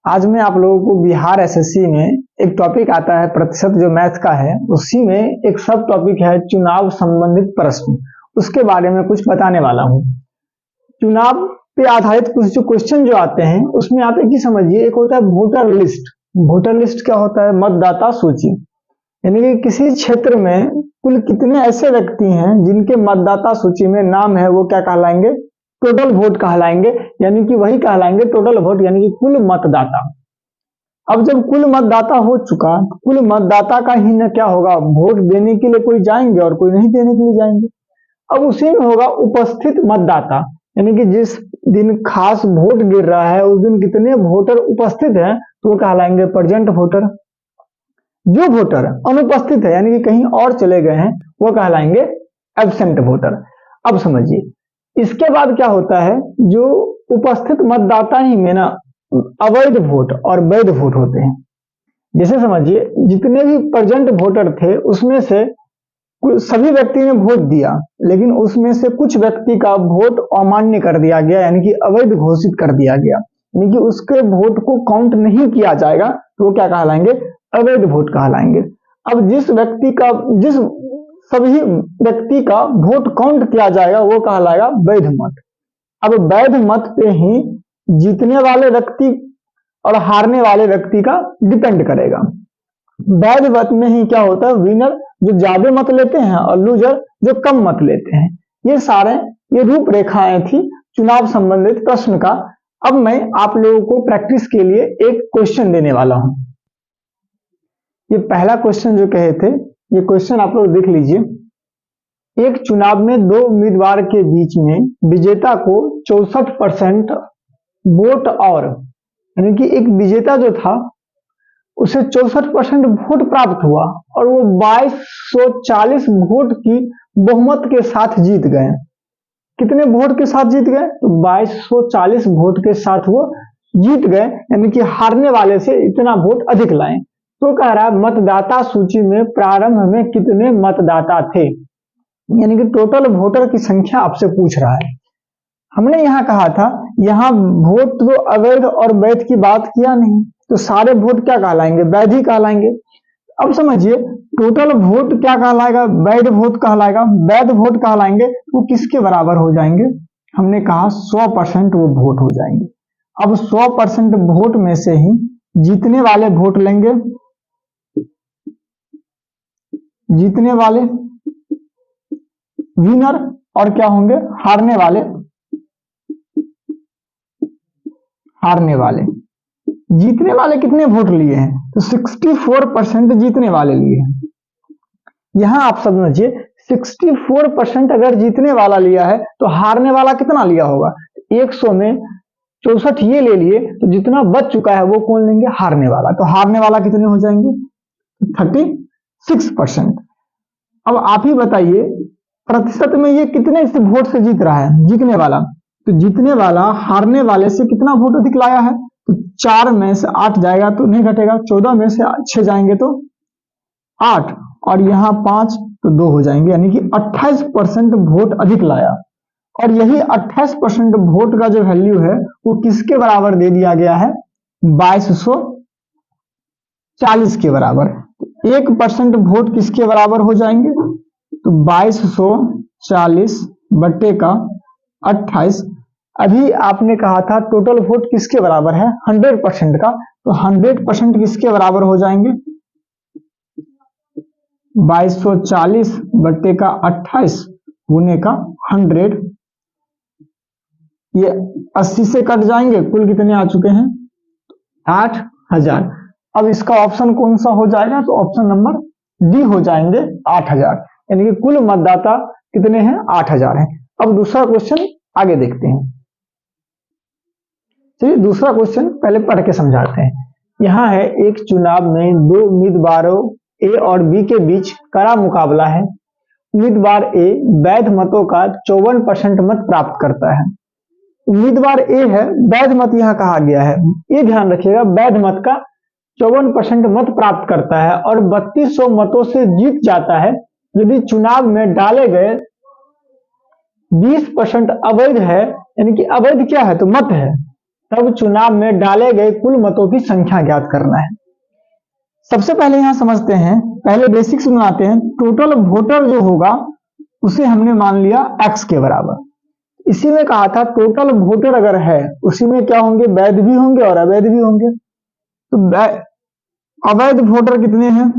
आज मैं आप लोगों को बिहार एसएससी में एक टॉपिक आता है प्रतिशत जो मैथ का है, उसी में एक सब टॉपिक है चुनाव संबंधित प्रश्न। उसके बारे में कुछ बताने वाला हूँ। चुनाव पे आधारित कुछ जो क्वेश्चन जो आते हैं उसमें आप एक ही समझिए, एक होता है वोटर लिस्ट। वोटर लिस्ट क्या होता है? मतदाता सूची। यानी कि किसी क्षेत्र में कुल कितने ऐसे व्यक्ति हैं जिनके मतदाता सूची में नाम है, वो क्या कहलाएंगे? टोटल वोट कहलाएंगे। यानी कि वही कहलाएंगे टोटल वोट, यानी कि कुल मतदाता। अब जब कुल मतदाता हो चुका, कुल मतदाता का ही न क्या होगा, वोट देने के लिए कोई जाएंगे और कोई नहीं देने के लिए जाएंगे। अब उसी में होगा उपस्थित मतदाता, यानी कि जिस दिन खास वोट गिर रहा है उस दिन कितने वोटर उपस्थित हैं तो वो कहलाएंगे प्रेजेंट वोटर। जो वोटर अनुपस्थित है यानी कि कहीं और चले गए हैं वो कहलाएंगे एब्सेंट वोटर। अब समझिए इसके बाद क्या होता है, जो उपस्थित मतदाता ही में ना अवैध वोट और वैध वोट होते हैं। जैसे समझिए जितने भी प्रेजेंट वोटर थे उसमें से सभी व्यक्ति ने वोट दिया, लेकिन उसमें से कुछ व्यक्ति का वोट अमान्य कर दिया गया, यानी कि अवैध घोषित कर दिया गया, यानी कि उसके वोट को काउंट नहीं किया जाएगा तो वो क्या कहलाएंगे? अवैध वोट कहलाएंगे। अब जिस सभी व्यक्ति का वोट काउंट किया जाएगा वो कहलाएगा वैध मत। अब वैध मत पे ही जीतने वाले व्यक्ति और हारने वाले व्यक्ति का डिपेंड करेगा। वैध मत में ही क्या होता है, विनर जो ज्यादा मत लेते हैं और लूजर जो कम मत लेते हैं। ये रूपरेखाएं थी चुनाव संबंधित प्रश्न का। अब मैं आप लोगों को प्रैक्टिस के लिए एक क्वेश्चन देने वाला हूं। ये पहला क्वेश्चन जो कहे थे, ये क्वेश्चन आप लोग देख लीजिए। एक चुनाव में दो उम्मीदवार के बीच में विजेता को 64% वोट और, यानी कि एक विजेता जो था उसे 64% वोट प्राप्त हुआ और वो 2240 वोट की बहुमत के साथ जीत गए। कितने वोट के साथ जीत गए? तो 2240 वोट के साथ वो जीत गए, यानी कि हारने वाले से इतना वोट अधिक लाए। तो कह रहा है मतदाता सूची में प्रारंभ में कितने मतदाता थे, यानी कि टोटल वोटर की संख्या आपसे पूछ रहा है। हमने यहाँ कहा था, यहाँ वोट तो अवैध और वैध की बात किया नहीं, तो सारे वोट क्या कहलाएंगे? वैध ही कहलाएंगे। अब समझिए टोटल वोट क्या कहलाएगा? वैध वोट कहलाएगा। वैध वोट कहलाएंगे वो किसके बराबर हो जाएंगे? हमने कहा 100% वो वोट हो जाएंगे। अब 100% वोट में से ही जीतने वाले वोट लेंगे, जीतने वाले विनर, और क्या होंगे? हारने वाले। जीतने वाले कितने वोट लिए हैं? तो 64% जीतने वाले लिए हैं। यहां आप समझिए 64% अगर जीतने वाला लिया है तो हारने वाला कितना लिया होगा? 100 में 64 ये ले लिए, तो जितना बच चुका है वो कौन लेंगे? हारने वाला। तो हारने वाला कितने हो जाएंगे? 36%। अब आप ही बताइए प्रतिशत में ये कितने से वोट से जीत रहा है? जीतने वाला। तो जीतने वाला हारने वाले से कितना वोट अधिक लाया है? तो 4 में से 8 जाएगा तो नहीं घटेगा, 14 में से 6 जाएंगे तो 8, और यहाँ 5 तो 2 हो जाएंगे, यानी कि 28% वोट अधिक लाया। और यही 28% वोट का जो वैल्यू है वो किसके बराबर दे दिया गया है? 2240 के बराबर। 1% वोट किसके बराबर हो जाएंगे? तो 2240 बट्टे का 28। अभी आपने कहा था टोटल वोट किसके बराबर है? 100% का। तो 100% किसके बराबर हो जाएंगे? 2240 बट्टे का 28 गुने का 100। ये 80 से कट जाएंगे, कुल कितने आ चुके हैं? 8000। अब इसका ऑप्शन कौन सा हो जाएगा? तो ऑप्शन नंबर डी हो जाएंगे 8000, यानी कि कुल मतदाता कितने हैं? 8000 हैं। अब दूसरा क्वेश्चन आगे देखते हैं। चलिए दूसरा क्वेश्चन पहले पढ़ के समझाते हैं। यहाँ है एक चुनाव में दो उम्मीदवारों ए और बी के बीच कड़ा मुकाबला है। उम्मीदवार ए वैध मतों का 54% मत प्राप्त करता है। उम्मीदवार ए है, वैध मत यहाँ कहा गया है, ये ध्यान रखिएगा, वैध मत का 54% मत प्राप्त करता है और 3200 मतों से जीत जाता है यदि चुनाव में डाले गए 20% अवैध है, यानी कि अवैध क्या है? तो मत है, तब चुनाव में डाले गए कुल मतों की संख्या ज्ञात करना है। सबसे पहले यहां समझते हैं, पहले बेसिक्स बनाते हैं। टोटल वोटर जो होगा उसे हमने मान लिया x के बराबर। इसी में कहा था टोटल वोटर अगर है उसी में क्या होंगे, वैध भी होंगे और अवैध भी होंगे। तो अवैध वोटर कितने हैं,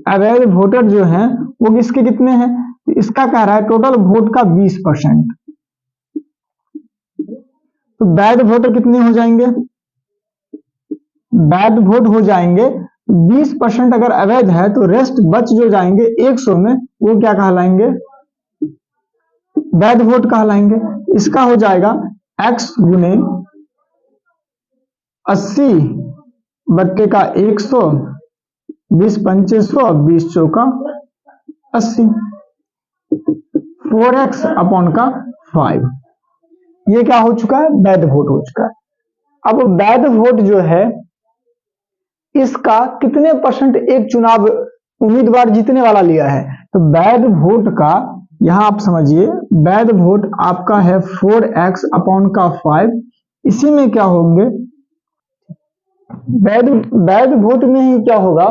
अवैध वोटर जो हैं वो किसके कितने हैं, तो इसका कह रहा है टोटल वोट का 20%। तो वैध वोटर कितने हो जाएंगे, वैध वोट हो जाएंगे 20%। अगर अवैध है तो रेस्ट बच जो जाएंगे 100 में वो क्या कहलाएंगे, वैध वोट कहलाएंगे। इसका हो जाएगा x गुने 80 बट्टे का 100, 20 पंचे 100, 20 चौका 80, 4x अपॉन का 5। ये क्या हो चुका है, वैध वोट हो चुका है। अब वैध वोट जो है इसका कितने परसेंट एक चुनाव उम्मीदवार जीतने वाला लिया है, तो वैध वोट का यहां आप समझिए, वैध वोट आपका है 4x अपॉन का 5। इसी में क्या होंगे, वैध वोट में ही क्या होगा,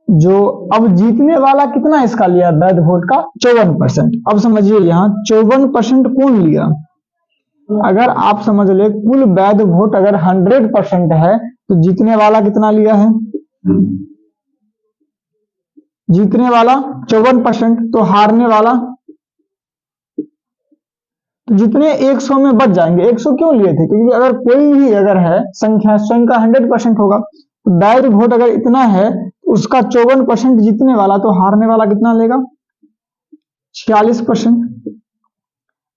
जो अब जीतने वाला कितना इसका लिया वैध वोट का 54%। अब समझिए यहां 54% कौन लिया, अगर आप समझ ले कुल वैध वोट अगर 100% है तो जीतने वाला कितना लिया है, जीतने वाला 54%, तो हारने वाला तो जितने 100 में बच जाएंगे। 100 क्यों लिए थे, क्योंकि अगर कोई भी अगर है संख्या स्वयं का 100% होगा, तो वैध वोट अगर इतना है उसका 54% जीतने वाला, तो हारने वाला कितना लेगा 46%।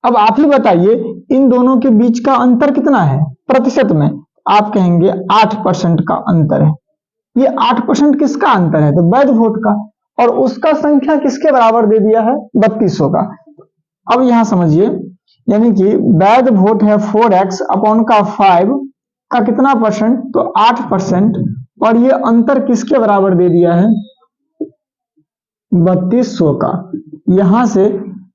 अब आप ही बताइए इन दोनों के बीच का अंतर कितना है प्रतिशत में, आप कहेंगे 8% का अंतर है। ये 8% किसका अंतर है, तो वैध वोट का, और उसका संख्या किसके बराबर दे दिया है 3200 का। अब यहां समझिए, यानी कि वैध वोट है 4x अपॉन का 5 का कितना परसेंट, तो 8%, और ये अंतर किसके बराबर दे दिया है 3200 का। यहां से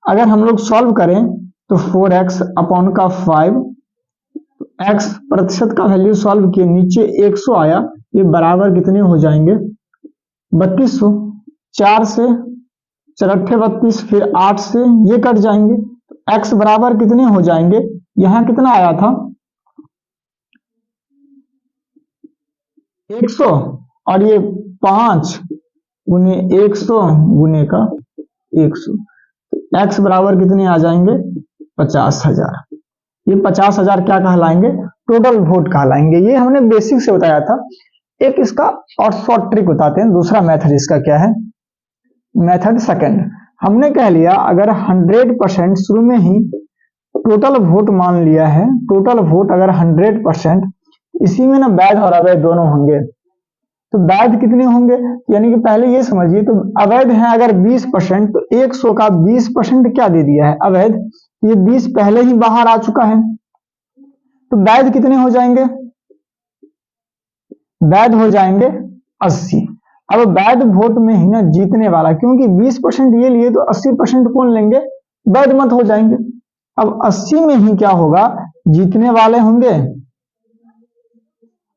अगर हम लोग सॉल्व करें तो 4x अपॉन का 5, x प्रतिशत का वैल्यू सॉल्व किए, नीचे 100 आया, ये बराबर कितने हो जाएंगे 3200। 4 से 4 32, फिर 8 से ये कट जाएंगे, x बराबर कितने हो जाएंगे, यहां कितना आया था 100, और ये 5 गुने 100 गुने का 100, x बराबर कितने आ जाएंगे 50,000। ये 50,000 क्या कहलाएंगे, टोटल वोट कहलाएंगे। ये हमने बेसिक से बताया था। एक इसका और शॉर्ट ट्रिक बताते हैं, दूसरा मेथड इसका क्या है, मेथड सेकंड। हमने कह लिया अगर 100% शुरू में ही टोटल वोट मान लिया है, टोटल वोट अगर 100%, इसी में ना वैध और अवैध दोनों होंगे, तो वैध कितने होंगे, यानी कि पहले ये समझिए, तो अवैध है अगर 20%, तो 100 का 20% क्या दे दिया है अवैध, ये 20 पहले ही बाहर आ चुका है, तो वैध कितने हो जाएंगे, वैध हो जाएंगे 80। अब वैध वोट में ही ना जीतने वाला, क्योंकि 20% ये लिए तो 80% कौन लेंगे, वैध मत हो जाएंगे। अब 80 में ही क्या होगा, जीतने वाले होंगे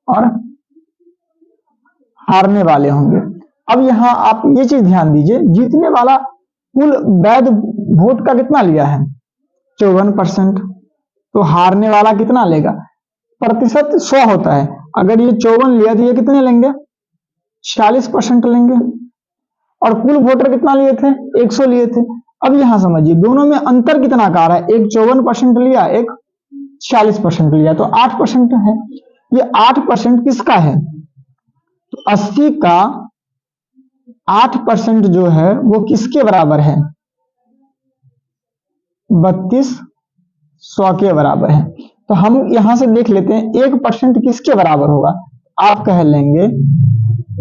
और हारने वाले होंगे। अब यहां आप ये चीज ध्यान दीजिए, जीतने वाला कुल वैध वोट का कितना लिया है 54%, तो हारने वाला कितना लेगा, प्रतिशत 100 होता है, अगर ये 54 लिया तो ये कितने लेंगे 46% लेंगे, और कुल वोटर कितना लिए थे 100 लिए थे। अब यहां समझिए दोनों में अंतर कितना का रहा है, एक 54% लिया, एक 46% लिया, तो 8% है। ये 8% किसका है, तो 80 का 8% जो है वो किसके बराबर है 3200 के बराबर है। तो हम यहां से देख लेते हैं 1% किसके बराबर होगा, आप कह लेंगे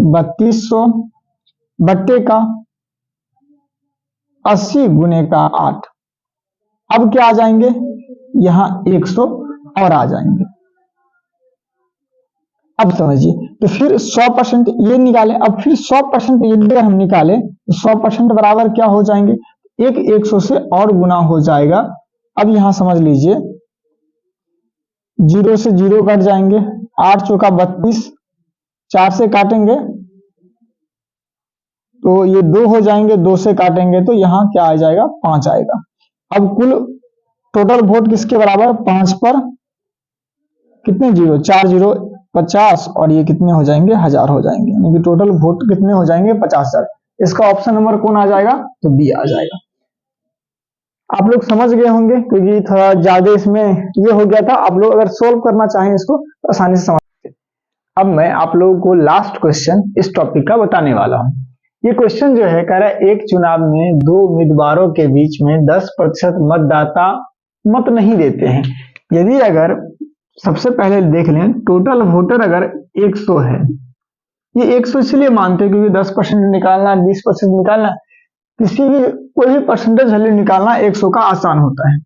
3200 बट्टे का 80 गुने का 8। अब क्या आ जाएंगे, यहां 100 और आ जाएंगे। अब समझिए, तो फिर 100% ये निकाले, अब फिर 100% ये अगर हम निकाले तो 100% बराबर क्या हो जाएंगे, एक 100 से और गुना हो जाएगा। अब यहां समझ लीजिए जीरो से जीरो कट जाएंगे, 8 चौका 32, 4 से काटेंगे तो ये 2 हो जाएंगे, 2 से काटेंगे तो यहाँ क्या आ जाएगा, 5 आएगा। अब कुल टोटल वोट किसके बराबर, 5 पर कितने जीरो, 4 जीरो 50, और ये कितने हो जाएंगे, 1000 हो जाएंगे, यानी कि टोटल वोट कितने हो जाएंगे, 50,000। इसका ऑप्शन नंबर कौन आ जाएगा, तो बी आ जाएगा। आप लोग समझ गए होंगे क्योंकि थोड़ा ज्यादा इसमें ये हो गया था। आप लोग अगर सोल्व करना चाहें इसको तो आसानी से समझ सकते। अब मैं आप लोगों को लास्ट क्वेश्चन इस टॉपिक का बताने वाला हूं। ये क्वेश्चन जो है कह रहा है एक चुनाव में 2 उम्मीदवारों के बीच में 10% मतदाता मत नहीं देते हैं। यदि अगर सबसे पहले देख लें, टोटल वोटर अगर 100 है, ये 100 इसलिए मानते हैं क्योंकि 10% निकालना, 20% निकालना, किसी भी कोई भी परसेंटेज वैल्यू निकालना 100 का आसान होता है।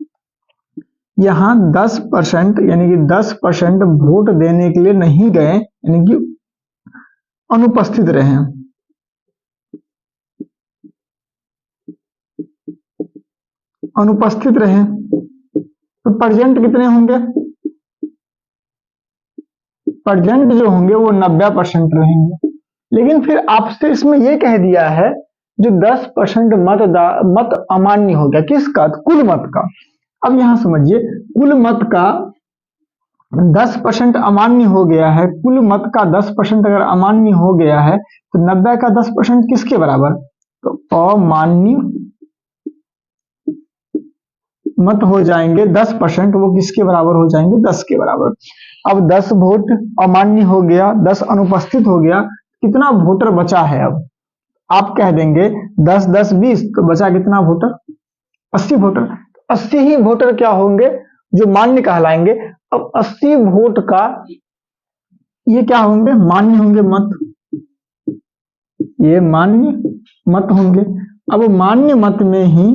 यहाँ 10% यानी कि 10% वोट देने के लिए नहीं गए, यानी कि अनुपस्थित रहे। अनुपस्थित रहे तो प्रेजेंट कितने होंगे, प्रेजेंट जो होंगे वो 90% रहेंगे। लेकिन फिर आपसे इसमें यह कह दिया है जो 10% मत अमान्य हो गया, किसका, कुल मत का। अब यहां समझिए, कुल मत का 10% अमान्य हो गया है, कुल मत का 10% अगर अमान्य हो गया है तो 90 का 10% किसके बराबर, तो अमान्य मत हो जाएंगे 10%, वो किसके बराबर हो जाएंगे, 10 के बराबर। अब 10 वोट अमान्य हो गया, 10 अनुपस्थित हो गया, कितना वोटर बचा है। अब आप कह देंगे 10 10 20, तो बचा कितना वोटर, 80 वोटर। 80 ही वोटर क्या होंगे, जो मान्य कहलाएंगे। अब 80 वोट का ये क्या होंगे, मान्य होंगे मत, ये मान्य मत होंगे। अब मान्य मत में ही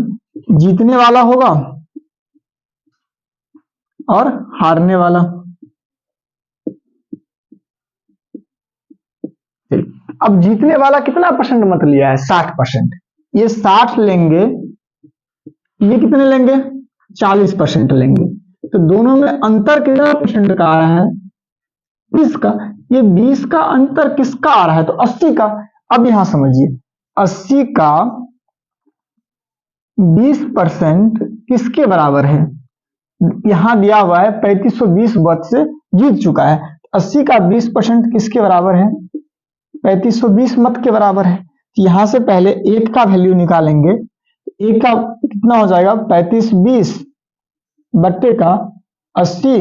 जीतने वाला होगा और हारने वाला। अब जीतने वाला कितना परसेंट मत लिया है, 60%। ये 60 लेंगे, ये कितने लेंगे, 40% लेंगे। तो दोनों में अंतर कितना परसेंट का आ रहा है, 20 का। ये 20 का अंतर किसका आ रहा है, तो 80 का। अब यहां समझिए, 80 का 20% किसके बराबर है, यहां दिया हुआ है 3520 वोट से जीत चुका है। 80 का 20% किसके बराबर है, 3520 मत के बराबर है। यहां से पहले 1 का वैल्यू निकालेंगे, 1 का कितना हो जाएगा, 3520 बट्टे का 80,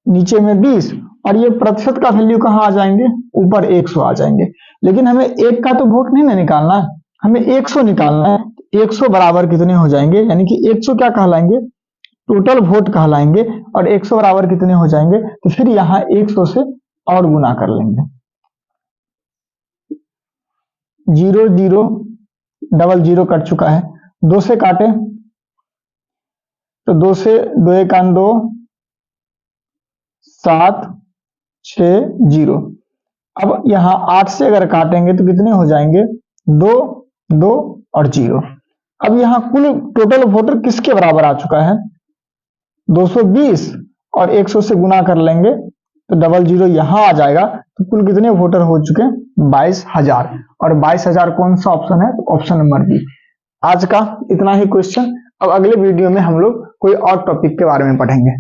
नीचे में 20, और ये प्रतिशत का वैल्यू कहां आ जाएंगे, ऊपर 100 आ जाएंगे। लेकिन हमें 1 का तो वोट नहीं ना निकालना, हमें 100 निकालना है। 100 बराबर कितने हो जाएंगे, यानी कि 100 क्या कहलाएंगे, टोटल वोट कहलाएंगे, और 100 बराबर कितने हो जाएंगे, तो फिर यहां 100 से और गुना कर लेंगे। 0 0 डबल 0 कट चुका है, 2 से काटे तो 2 से 2 1 2, 7 6 0। अब यहां 8 से अगर काटेंगे तो कितने हो जाएंगे, 2 2 और 0। अब यहां कुल टोटल वोटर किसके बराबर आ चुका है, 220, और 100 से गुना कर लेंगे तो डबल 0 यहां आ जाएगा। तो कुल कितने वोटर हो चुके हैं, 22,000। और 22,000 कौन सा ऑप्शन है, तो ऑप्शन नंबर बी। आज का इतना ही क्वेश्चन। अब अगले वीडियो में हम लोग कोई और टॉपिक के बारे में पढ़ेंगे।